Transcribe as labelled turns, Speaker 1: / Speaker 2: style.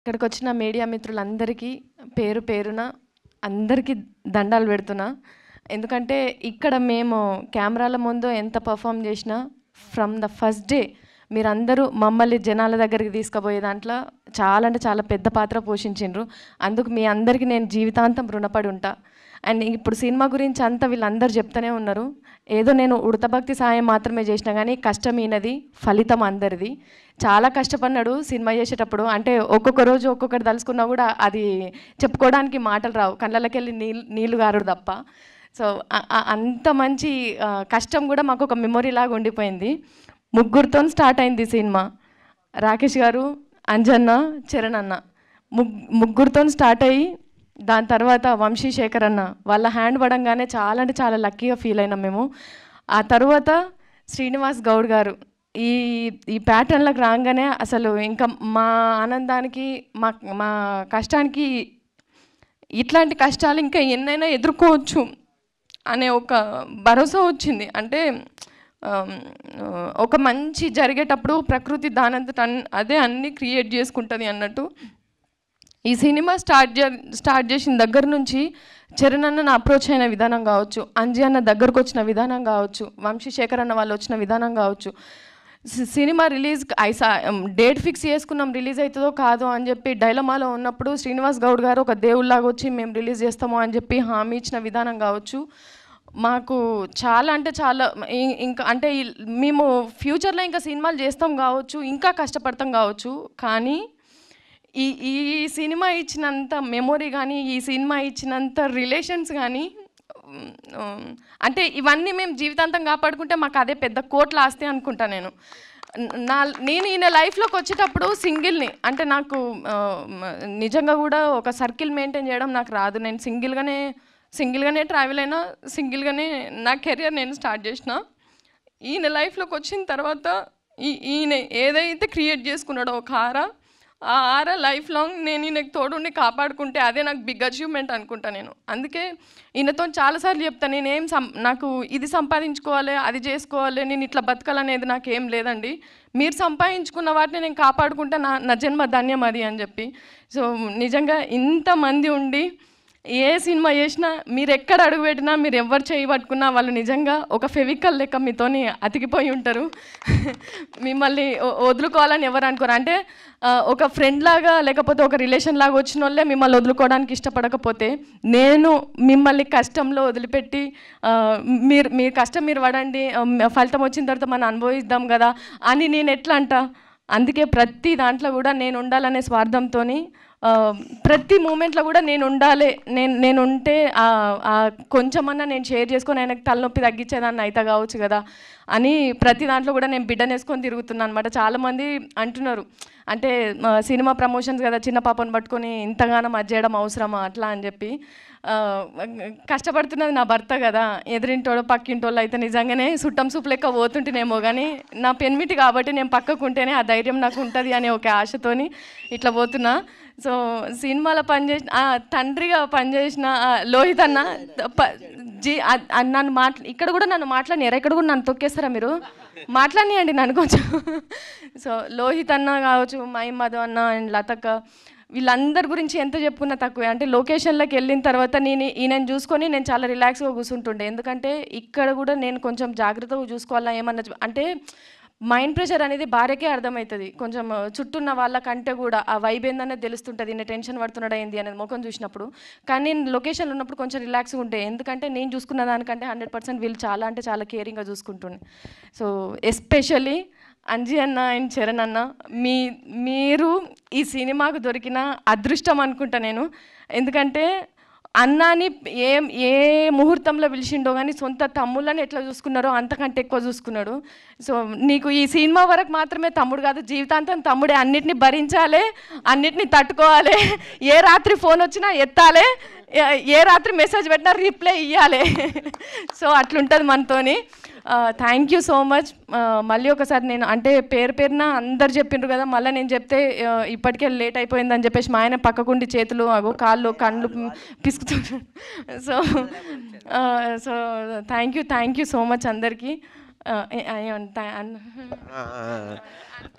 Speaker 1: ఇక్కడికొచ్చిన media మిత్రులందరికీ పేరు పేరున అందరికీ దండాలు పెడుతున్నా. ఎందుకంటే ఇక్కడ మేము కెమెరాల ముందు ఎంత పర్ఫామ్ చేసినా ఫ్రమ్ ద ఫస్ట్ డే మీరందరూ మమ్మల్ని జనాల దగ్గరికి తీసుకుపోయే దాంట్లో చాలా అంటే చాలా పెద్ద పాత్ర పోషించిండ్రు. అందుకు మీ అందరికీ నేను జీవితాంతం రుణపడి ఉంటా. అండ్ ఇప్పుడు సినిమా గురించి అంతా వీళ్ళందరూ చెప్తూనే ఉన్నారు. ఏదో నేను ఉడతభక్తి సాయం మాత్రమే చేసినా కానీ కష్టం ఈయనది, ఫలితం అందరిది. చాలా కష్టపడినాడు సినిమా చేసేటప్పుడు. అంటే ఒక్కొక్క రోజు ఒక్కొక్కటి తలుసుకున్నా కూడా అది చెప్పుకోవడానికి మాటలు రావు, కళ్ళకి వెళ్ళి నీళ్ళు గారుడు తప్ప. సో అంత మంచి కష్టం కూడా మాకు ఒక మెమొరీ లాగా ఉండిపోయింది. ముగ్గురితో స్టార్ట్ అయింది సినిమా. రాకేష్ గారు, అంజన్న, చరణ్ అన్న ముగ్గురితో స్టార్ట్ అయ్యి దాని తర్వాత వంశీ, శేఖర్ అన్న వాళ్ళ హ్యాండ్ పడంగానే చాలా అంటే చాలా లక్కీగా ఫీల్ అయినాం మేము. ఆ తర్వాత శ్రీనివాస్ గౌడ్ గారు ఈ ప్యాటర్న్లకు రాగానే అసలు ఇంకా మా ఆనందానికి మా కష్టానికి ఇట్లాంటి కష్టాలు ఇంకా ఎన్నైనా ఎదుర్కోవచ్చు అనే ఒక భరోసా వచ్చింది. అంటే ఒక మంచి జరిగేటప్పుడు ప్రకృతి దానంతట అదే అన్నీ క్రియేట్ చేసుకుంటుంది అన్నట్టు. ఈ సినిమా స్టార్ట్ చేసిన దగ్గర నుంచి చరణ్ అన్న అప్రోచ్ అయిన విధానం కావచ్చు, అంజీ అన్న దగ్గరకు వచ్చిన విధానం కావచ్చు, వంశీ, శేఖర్ అన్న వాళ్ళు వచ్చిన విధానం కావచ్చు, సినిమా రిలీజ్ డేట్ ఫిక్స్ చేసుకున్నాం రిలీజ్ అవుతుందో కాదో అని చెప్పి డైలమాలో ఉన్నప్పుడు శ్రీనివాస్ గౌడ్ గారు ఒక దేవుళ్ళలాగా వచ్చి మేము రిలీజ్ చేస్తాము అని చెప్పి హామీ ఇచ్చిన విధానం కావచ్చు, మాకు చాలా అంటే చాలా ఇంకా అంటే మేము ఫ్యూచర్లో ఇంకా సినిమాలు చేస్తాం కావచ్చు, ఇంకా కష్టపడతాం కావచ్చు, కానీ ఈ సినిమా ఇచ్చినంత మెమొరీ కానీ, ఈ సినిమా ఇచ్చినంత రిలేషన్స్ కానీ, అంటే ఇవన్నీ మేము జీవితాంతం కాపాడుకుంటే మాకు అదే పెద్ద కోట్ల ఆస్తి అనుకుంటా. నేను ఈయన లైఫ్లోకి వచ్చేటప్పుడు సింగిల్ని, అంటే నాకు నిజంగా కూడా ఒక సర్కిల్ మెయింటైన్ చేయడం నాకు రాదు. నేను సింగిల్గానే ట్రావెల్ అయినా, సింగిల్గానే నా కెరియర్ నేను స్టార్ట్ చేసిన. ఈయన లైఫ్లోకి వచ్చిన తర్వాత ఈయన ఏదైతే క్రియేట్ చేసుకున్నాడో ఒక ఆ ఆరా లైఫ్ లాంగ్ నేను ఈయనకు తోడుండి కాపాడుకుంటే అదే నాకు బిగ్ అచీవ్మెంట్ అనుకుంటా నేను. అందుకే ఈయనతో చాలాసార్లు చెప్తాను, నాకు ఇది సంపాదించుకోవాలి, అది చేసుకోవాలి, నేను ఇట్లా బతకాలనేది నాకేం లేదండి. మీరు సంపాదించుకున్న వాటిని నేను కాపాడుకుంటే నా జన్మ ధన్యం అది అని చెప్పి. సో నిజంగా ఇంతమంది ఉండి ఏ సినిమా చేసినా మీరు ఎక్కడ అడుగు పెట్టినా, మీరు ఎవరు చేయి పట్టుకున్నా వాళ్ళు నిజంగా ఒక ఫెవికల్ లెక్క మీతోని అతికిపోయి ఉంటారు. మిమ్మల్ని వదులుకోవాలని ఎవరు అనుకోరు. అంటే ఒక ఫ్రెండ్ లాగా లేకపోతే ఒక రిలేషన్ లాగా వచ్చిన వాళ్ళే మిమ్మల్ని వదులుకోవడానికి ఇష్టపడకపోతే, నేను మిమ్మల్ని కష్టంలో వదిలిపెట్టి మీరు కష్టం మీరు పడండి, ఫలితం వచ్చిన తర్వాత మనం అనుభవిద్దాం కదా అని నేను ఎట్లా అంట. అందుకే ప్రతి దాంట్లో కూడా నేను ఉండాలనే స్వార్థంతో ప్రతి మూమెంట్లో కూడా నేను ఉండాలి, నేను ఉంటే కొంచెమన్నా నేను షేర్ చేసుకొని ఆయనకు తలనొప్పి తగ్గించేదాన్ని అయితే కావచ్చు కదా అని ప్రతి దాంట్లో కూడా నేను బిడ్డను వేసుకొని తిరుగుతున్నాను అనమాట. చాలామంది అంటున్నారు, అంటే సినిమా ప్రమోషన్స్ కదా చిన్న పాపను పట్టుకొని ఇంతగానో అది చేయడం అవసరమా అట్లా అని చెప్పి. కష్టపడుతున్నది నా భర్త కదా, ఎదురింటోళ్ళు పక్కింటోళ్ళు అయితే నిజంగానే సుట్టం సూపు లెక్క పోతుంటేనేమో, కానీ నా పెన్మిటి కాబట్టి నేను పక్కకుంటేనే ఆ ధైర్యం నాకు ఉంటుంది అనే ఒక ఆశతోని ఇట్లా పోతున్నా. సో సినిమాలో పనిచేసిన తండ్రిగా పనిచేసిన లోహిత్ అన్న నన్ను ఇక్కడ కూడా నన్ను మాట్లాడినారా, ఇక్కడ కూడా నన్ను తొక్కేస్తారా మీరు, మాట్లాడియండి నన్ను కొంచెం. సో లోహిత్ అన్న కావచ్చు, మధు అన్న అండ్ లతక్క, వీళ్ళందరి గురించి ఎంత చెప్పుకున్నా తక్కువే. అంటే లొకేషన్లోకి వెళ్ళిన తర్వాత ఈయనని చూసుకొని నేను చాలా రిలాక్స్గా కూర్చుంటుండే. ఎందుకంటే ఇక్కడ కూడా నేను కొంచెం జాగ్రత్తగా చూసుకోవాలా ఏమన్నా, అంటే మైండ్ ప్రెషర్ అనేది భార్యకే అర్థమవుతుంది, కొంచెం చుట్టూన్న వాళ్ళకంటే కూడా ఆ వైబ్ ఏందనేది తెలుస్తుంటుంది, నేను టెన్షన్ పడుతున్నాడా ఏంది అనేది ముఖం చూసినప్పుడు. కానీ నేను లొకేషన్లో ఉన్నప్పుడు కొంచెం రిలాక్స్గా ఉంటే, ఎందుకంటే నేను చూసుకున్న దానికంటే 100% వీళ్ళు చాలా అంటే చాలా కేరింగ్గా చూసుకుంటుండే. సో ఎస్పెషల్లీ అంజీ అన్న అండ్ చరణ్ అన్న, మీరు ఈ సినిమాకు దొరికిన అదృష్టం అనుకుంటా నేను. ఎందుకంటే అన్నాని ఏ ముహూర్తంలో పిలిచిండో కానీ సొంత తమ్ముళ్ళని ఎట్లా చూసుకున్నారో అంతకంటే ఎక్కువ చూసుకున్నాడు. సో నీకు ఈ సినిమా వరకు మాత్రమే తమ్ముడు కాదు, జీవితాంతం తమ్ముడే. అన్నిటిని భరించాలి, అన్నిటిని తట్టుకోవాలి, ఏ రాత్రి ఫోన్ వచ్చినా ఎత్తాలి, ఏ రాత్రి మెసేజ్ పెట్టినా రిప్లై ఇవ్వాలి. సో అట్లుంటుంది మనతోని. Thank you so much. మళ్ళీ ఒకసారి నేను అంటే పేరున అందరు చెప్పిండ్రు కదా, మళ్ళీ నేను చెప్తే ఇప్పటికే లేట్ అయిపోయిందని చెప్పేసి మా ఆయన పక్కకుండి చేతులు కాళ్ళు కళ్ళు పిసుకుతుంటారు. So thank you so much అందరికీ.